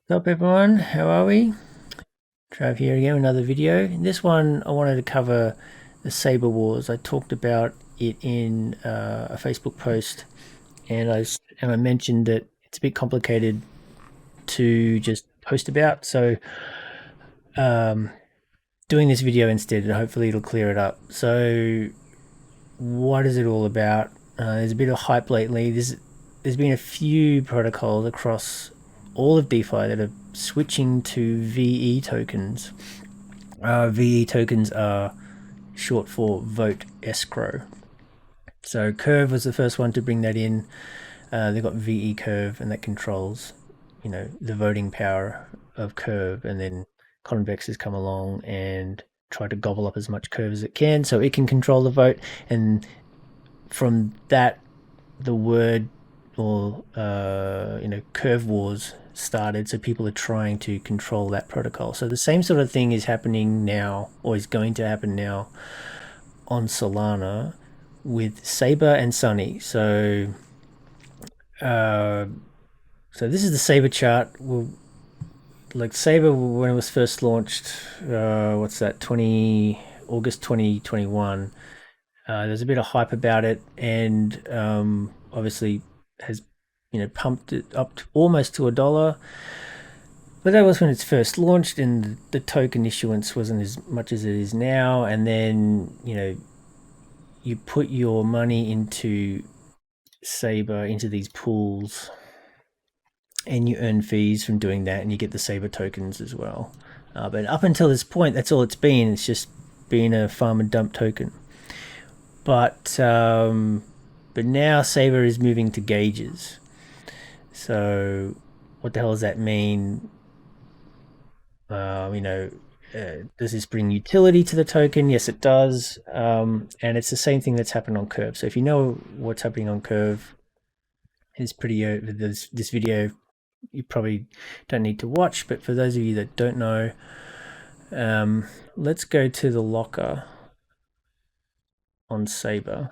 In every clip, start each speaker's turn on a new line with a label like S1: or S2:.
S1: What's up everyone, how are we? Trav here again with another video. In this one I wanted to cover the Saber Wars. I talked about it in a Facebook post and I mentioned that it's a bit complicated to just post about, so doing this video instead and hopefully it'll clear it up. So what is it all about? There's a bit of hype lately. There's been a few protocols across all of DeFi that are switching to VE tokens. VE tokens are short for vote escrow. So Curve was the first one to bring that in. They've got VE Curve, and that controls, the voting power of Curve. And then Convex has come along and tried to gobble up as much Curve as it can, so it can control the vote. And from that, the word or Curve Wars started, so people are trying to control that protocol. So the same sort of thing is happening now, or is going to happen now, on Solana with Saber and SUNNY. So this is the Saber chart. Like Saber, when it was first launched, what's that, August 2021, there's a bit of hype about it, and obviously has pumped it up to almost to $1. But that was when it's first launched, and the token issuance wasn't as much as it is now. And then you put your money into Saber, into these pools, and you earn fees from doing that, and you get the Saber tokens as well. But up until this point, that's all it's been. It's just been a farm and dump token. But now Saber is moving to gauges. So what the hell does that mean? Does this bring utility to the token? Yes, it does. And it's the same thing that's happened on Curve. So if you know what's happening on Curve, it's pretty this video you probably don't need to watch. But for those of you that don't know, let's go to the locker on Saber.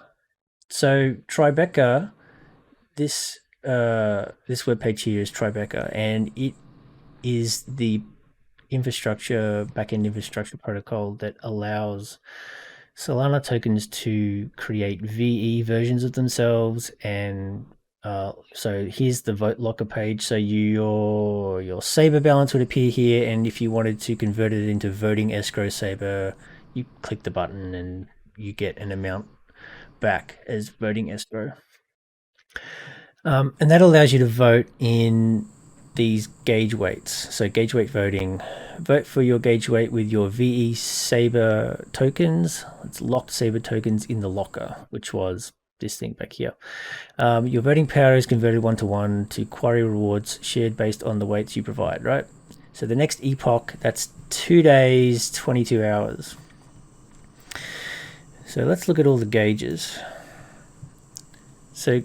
S1: So Tribeca, this webpage here is Tribeca, and it is the backend infrastructure protocol that allows Solana tokens to create VE versions of themselves. And so here's the vote locker page. So your Saber balance would appear here, and if you wanted to convert it into voting escrow Saber, you click the button and you get an amount back as voting escrow. And that allows you to vote in these gauge weights. So gauge weight voting, vote for your gauge weight with your VE Saber tokens. It's locked Saber tokens in the locker, which was this thing back here. Your voting power is converted 1-to-1 to quarry rewards shared based on the weights you provide, right? So the next epoch, that's 2 days, 22 hours. So let's look at all the gauges. So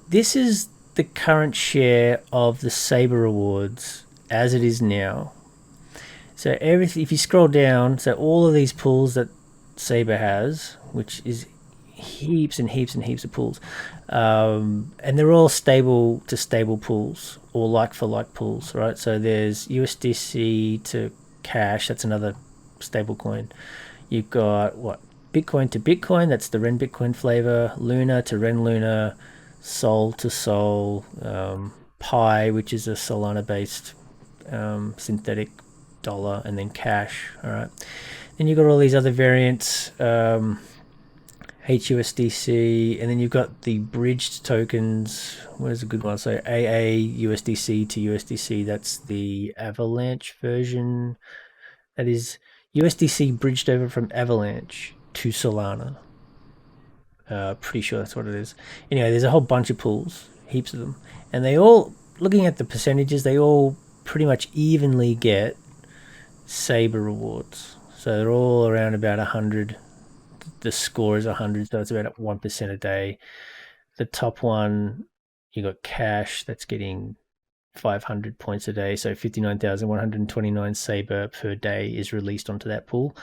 S1: this is the current share of the Saber Rewards as it is now. So everything, if you scroll down, so all of these pools that Saber has, which is heaps and heaps and heaps of pools, and they're all stable to stable pools, or like for like pools, right? So there's USDC to Cash, that's another stable coin. You've got Bitcoin to Bitcoin, that's the Ren Bitcoin flavor. Luna to Ren Luna. Sol to Sol. Pi, which is a Solana based synthetic dollar. And then Cash. All right, then you've got all these other variants, HUSDC, and then you've got the bridged tokens. Where's a good one? So AA USDC to USDC, that's the Avalanche version. That is USDC bridged over from Avalanche to Solana. Pretty sure that's what it is. Anyway, there's a whole bunch of pools, heaps of them, and they all, looking at the percentages, they all pretty much evenly get Saber rewards. So they're all around about 100. The score is 100, so it's about 1% a day. The top one, you got Cash, that's getting 500 points a day, so 59,129 Saber per day is released onto that pool.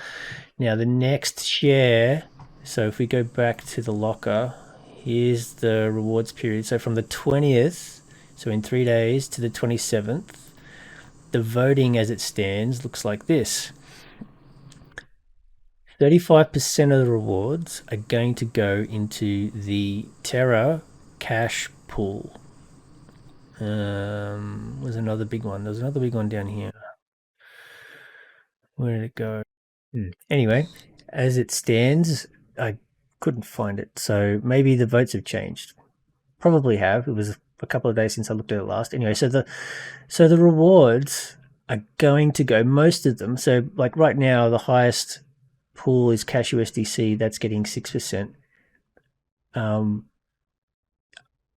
S1: Now the next share, so if we go back to the locker, here's the rewards period. So from the 20th, so in 3 days, to the 27th, the voting as it stands looks like this. 35% of the rewards are going to go into the Terra cash pool. Was another big one. There was another big one down here. Where did it go? Anyway, as it stands, I couldn't find it. So maybe the votes have changed. Probably have. It was a couple of days since I looked at it last. Anyway, so the rewards are going to go, most of them. So like right now, the highest pool is Cash USDC. That's getting 6%.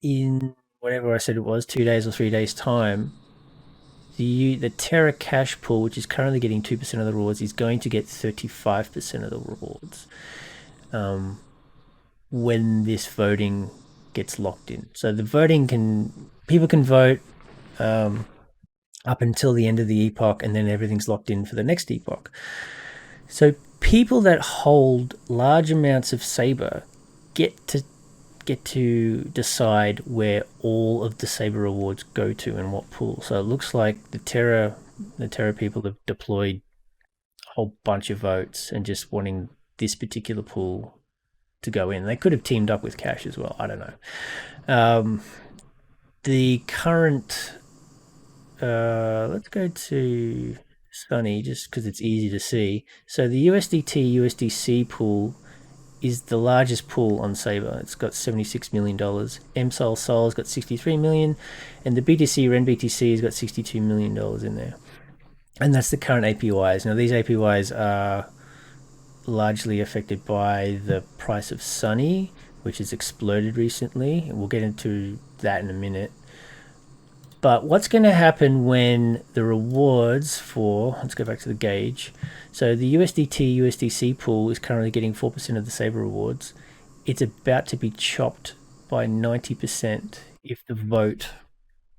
S1: In whatever I said it was, 2 days or 3 days time, the Terra Cash pool, which is currently getting 2% of the rewards, is going to get 35% of the rewards when this voting gets locked in. So the voting people can vote up until the end of the epoch, and then everything's locked in for the next epoch. So people that hold large amounts of Saber get to decide where all of the Saber rewards go to and what pool. So it looks like the Terra people have deployed a whole bunch of votes and just wanting this particular pool to go in. They could have teamed up with Cash as well. I don't know. The current, let's go to Sunny just because it's easy to see. So the USDT USDC pool is the largest pool on Saber. It's got $76 million. MSOL Sol's got $63 million, and the BTC Ren BTC has got $62 million in there. And that's the current APYs. Now these APYs are largely affected by the price of Sunny, which has exploded recently. We'll get into that in a minute. But what's going to happen when the rewards for, let's go back to the gauge. So the USDT USDC pool is currently getting 4% of the Saber rewards. It's about to be chopped by 90% if the vote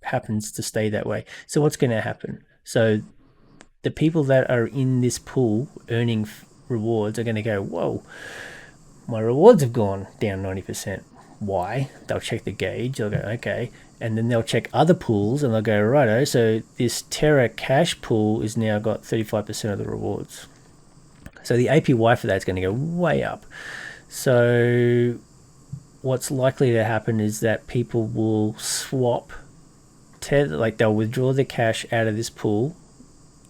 S1: happens to stay that way. So what's going to happen? So the people that are in this pool earning rewards are going to go, whoa, my rewards have gone down 90%. Why? They'll check the gauge. They'll go, okay. And then they'll check other pools and they'll go, righto, so this Terra Cash pool is now got 35% of the rewards. So the APY for that is going to go way up. So what's likely to happen is that people will swap Tether, like they'll withdraw the cash out of this pool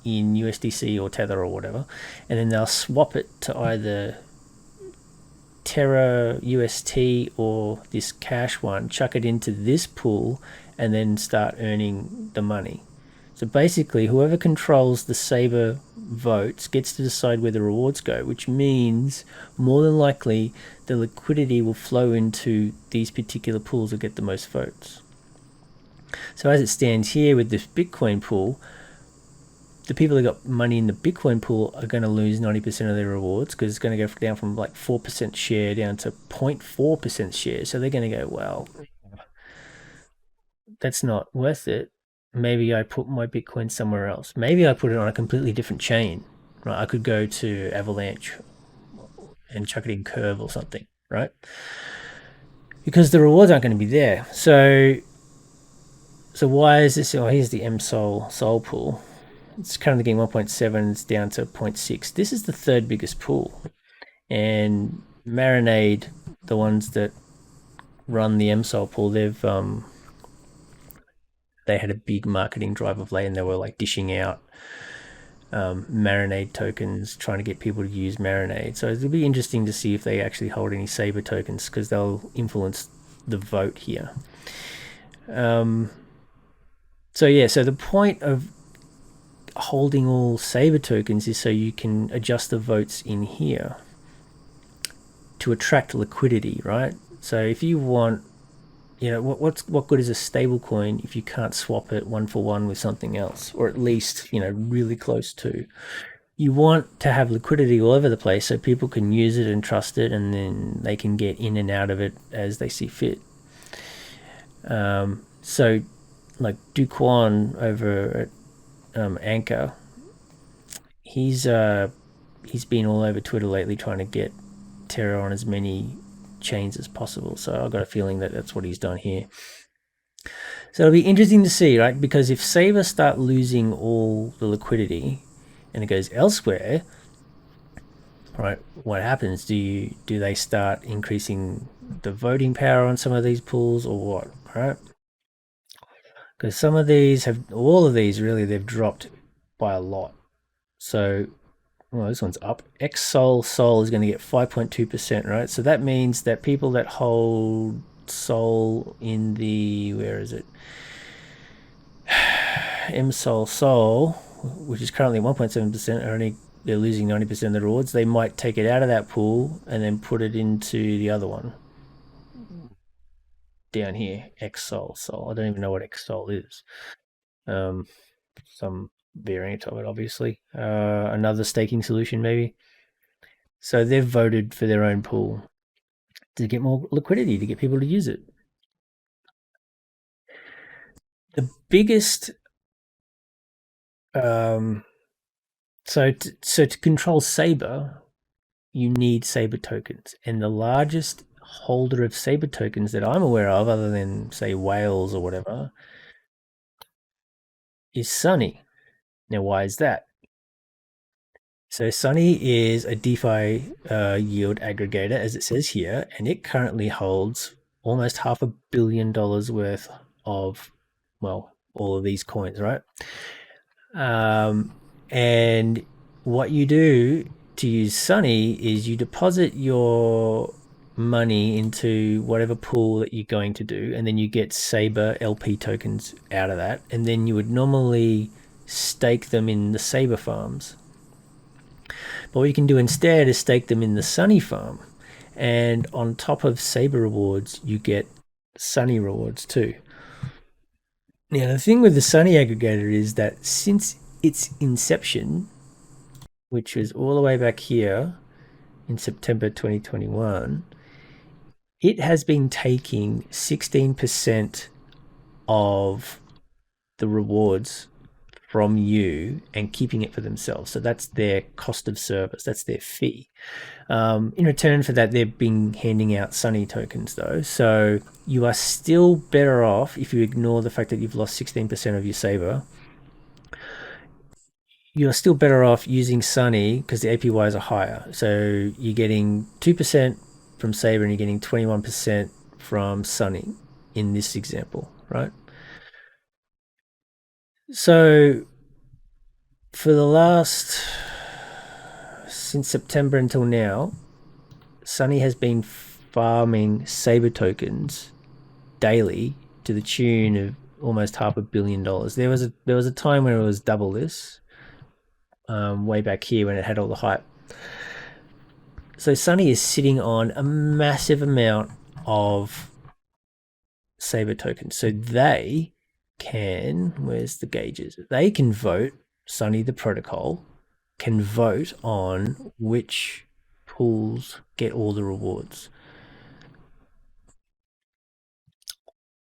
S1: in USDC or Tether or whatever, and then they'll swap it to either Terra UST or this cash one, chuck it into this pool, and then start earning the money. So basically, whoever controls the Saber votes gets to decide where the rewards go, which means more than likely the liquidity will flow into these particular pools that get the most votes. So as it stands here with this Bitcoin pool, the people that got money in the Bitcoin pool are going to lose 90% of their rewards because it's going to go down from like 4% share down to 0.4% share. So they're going to go, well, that's not worth it. Maybe I put my Bitcoin somewhere else. Maybe I put it on a completely different chain. Right? I could go to Avalanche and chuck it in Curve or something, right? Because the rewards aren't going to be there. So why is this? Oh, here's the MSOL Sol pool. It's currently getting 1.7. It's down to 0.6. This is the third biggest pool. And Marinade, the ones that run the MSOL pool, they had a big marketing drive of late, and they were like dishing out Marinade tokens, trying to get people to use Marinade. So it'll be interesting to see if they actually hold any Saber tokens because they'll influence the vote here. So the point of holding all Saber tokens is so you can adjust the votes in here to attract liquidity, right? So if you want, what good is a stable coin if you can't swap it one for one with something else, or at least, really close to? You want to have liquidity all over the place so people can use it and trust it, and then they can get in and out of it as they see fit. So like Duquan over at Anchor, he's been all over Twitter lately trying to get Terra on as many chains as possible. So I've got a feeling that that's what he's done here. So it'll be interesting to see, right? Because if Saber start losing all the liquidity and it goes elsewhere, right? What happens? Do they start increasing the voting power on some of these pools or what? Right? Because some of these have, all of these really, they've dropped by a lot. So, well, this one's up. X Sol is going to get 5.2%, right? So that means that people that hold Sol in the, where is it? M Sol, which is currently 1.7%, are only, they're losing 90% of the rewards. They might take it out of that pool and then put it into the other one down here, X Sol. I don't even know what X Sol is. Some variant of it, obviously. Another staking solution, maybe. So they've voted for their own pool to get more liquidity, to get people to use it. The biggest, um, so to control Saber, you need Saber tokens, and the largest holder of Saber tokens that I'm aware of, other than say Wales or whatever, is Sunny. Now, why is that? So Sunny is a DeFi yield aggregator, as it says here, and it currently holds almost $500 million worth of, well, all of these coins, right? And what you do to use Sunny is you deposit your money into whatever pool that you're going to do, and then you get Saber LP tokens out of that, and then you would normally stake them in the Saber farms. But what you can do instead is stake them in the Sunny farm, and on top of Saber rewards, you get Sunny rewards too. Now, the thing with the Sunny aggregator is that since its inception, which was all the way back here in September 2021, it has been taking 16% of the rewards from you and keeping it for themselves. So that's their cost of service, that's their fee. In return for that, they've been handing out Sunny tokens though. So you are still better off if you ignore the fact that you've lost 16% of your Saber. You're still better off using Sunny because the APYs are higher. So you're getting 2% from Saber and you're getting 21% from Sunny in this example, right? So for the last, since September until now, Sunny has been farming Saber tokens daily to the tune of almost $500 million. There was a time when it was double this, way back here when it had all the hype. So Sunny is sitting on a massive amount of Saber tokens. So they can, where's the gauges? They can vote, Sunny the protocol can vote on which pools get all the rewards.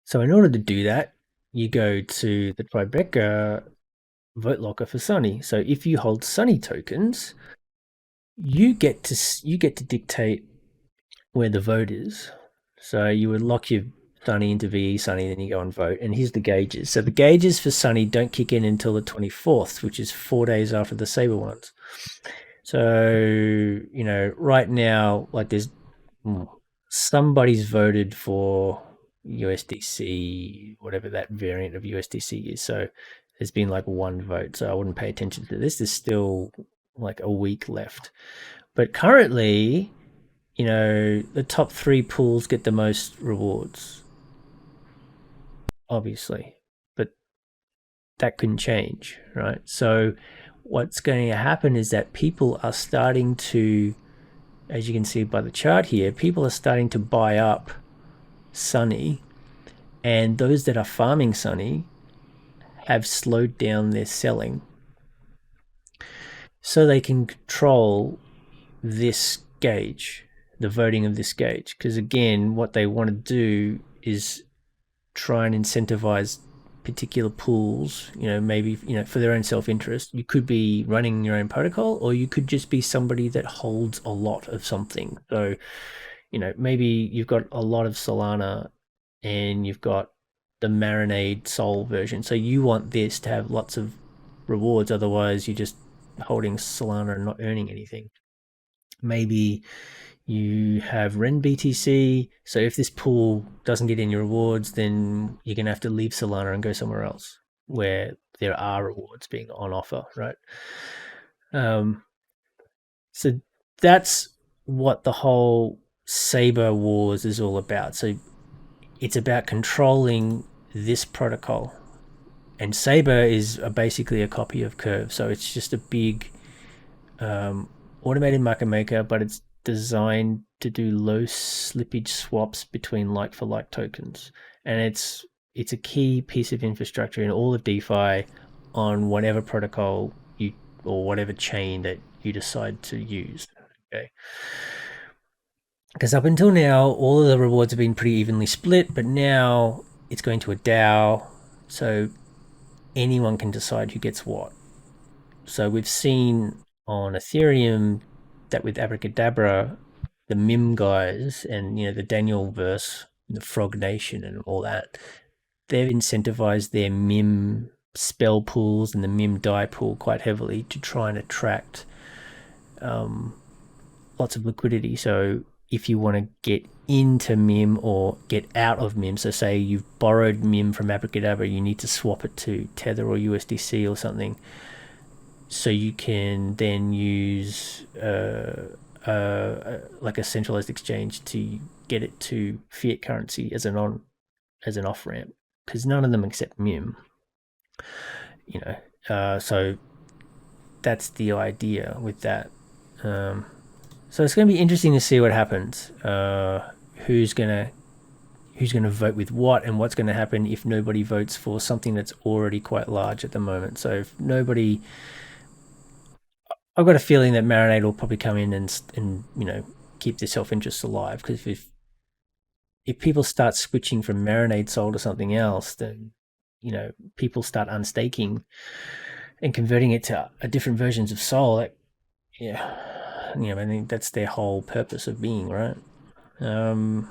S1: So in order to do that, you go to the Tribeca vote locker for Sunny. So if you hold Sunny tokens, you get to dictate where the vote is. So you would lock your Sunny into VE Sunny, then you go and vote. And here's the gauges. So the gauges for Sunny don't kick in until the 24th, which is 4 days after the Saber ones. So, right now, like there's somebody's voted for USDC, whatever that variant of USDC is. So there's been like one vote. So I wouldn't pay attention to this. There's still like a week left. But currently, the top 3 pools get the most rewards, obviously. But that can change, right? So what's going to happen is that people are starting to, as you can see by the chart here, people are starting to buy up Sunny, and those that are farming Sunny have slowed down their selling so they can control this gauge, the voting of this gauge. Because again, what they want to do is try and incentivize particular pools, maybe, for their own self-interest. You could be running your own protocol, or you could just be somebody that holds a lot of something. So, maybe you've got a lot of Solana and you've got the marinade soul version. So you want this to have lots of rewards, otherwise you're just holding Solana and not earning anything. Maybe you have Ren BTC, so if this pool doesn't get any rewards, then you're gonna have to leave Solana and go somewhere else where there are rewards being on offer, right? Um, so that's what the whole Saber Wars is all about. So it's about controlling this protocol. And Saber is basically a copy of Curve. So it's just a big automated market maker, but it's designed to do low slippage swaps between like for like tokens. And it's a key piece of infrastructure in all of DeFi on whatever protocol you or whatever chain that you decide to use. Okay. Because up until now, all of the rewards have been pretty evenly split, but now it's going to a DAO, so anyone can decide who gets what. So we've seen on Ethereum that with Abracadabra, the MIM guys and the Daniel verse, the Frog Nation and all that, they've incentivized their MIM spell pools and the MIM die pool quite heavily to try and attract lots of liquidity. So if you want to get into MIM or get out of MIM, so say you've borrowed MIM from Abracadabra, you need to swap it to Tether or USDC or something, so you can then use like a centralized exchange to get it to fiat currency as an off ramp, because none of them accept MIM. So that's the idea with that. So it's going to be interesting to see what happens. Who's gonna vote with what, and what's going to happen if nobody votes for something that's already quite large at the moment. So if nobody, I've got a feeling that Marinade will probably come in and keep their self-interest alive, because if people start switching from Marinade Soul to something else, then people start unstaking and converting it to different versions of Soul. I think that's their whole purpose of being, right? So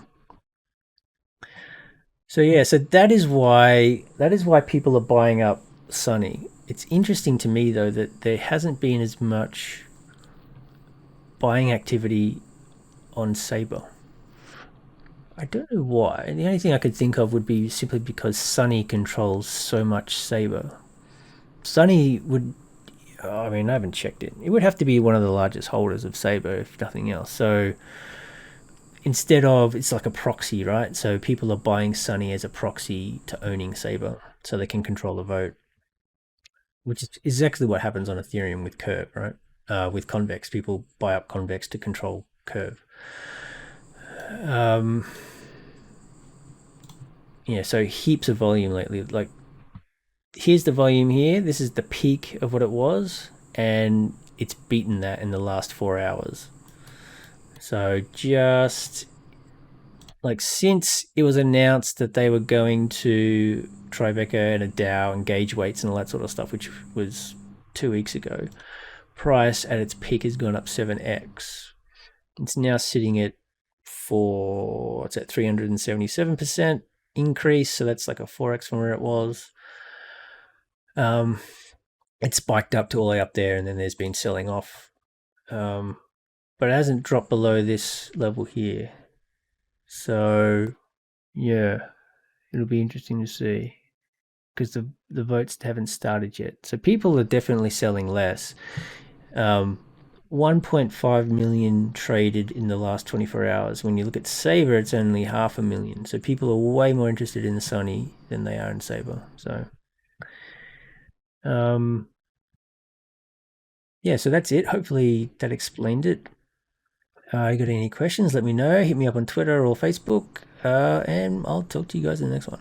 S1: that is why people are buying up Sunny. It's interesting to me though that there hasn't been as much buying activity on Saber. I don't know why. The only thing I could think of would be simply because Sunny controls so much Saber. Sunny would, I haven't checked it. It would have to be one of the largest holders of Saber, if nothing else. So instead of, it's like a proxy, right? So people are buying Sunny as a proxy to owning Saber, so they can control the vote, which is exactly what happens on Ethereum with Curve, right? With Convex, people buy up Convex to control Curve. So heaps of volume lately. Like, here's the volume here. This is the peak of what it was, and it's beaten that in the last 4 hours. So just like since it was announced that they were going to Tribeca and a DAO and gauge weights and all that sort of stuff, which was 2 weeks ago, price at its peak has gone up 7x. It's now sitting at 377% increase, so that's like a 4x from where it was. It spiked up to all the way up there, and then there's been selling off, but it hasn't dropped below this level here. So it'll be interesting to see, because the votes haven't started yet. So people are definitely selling less. 1.5 million traded in the last 24 hours. When you look at Saber, it's only 500,000. So people are way more interested in Sunny than they are in Saber. So so that's it. Hopefully that explained it. You got any questions, let me know. Hit me up on Twitter or Facebook, and I'll talk to you guys in the next one.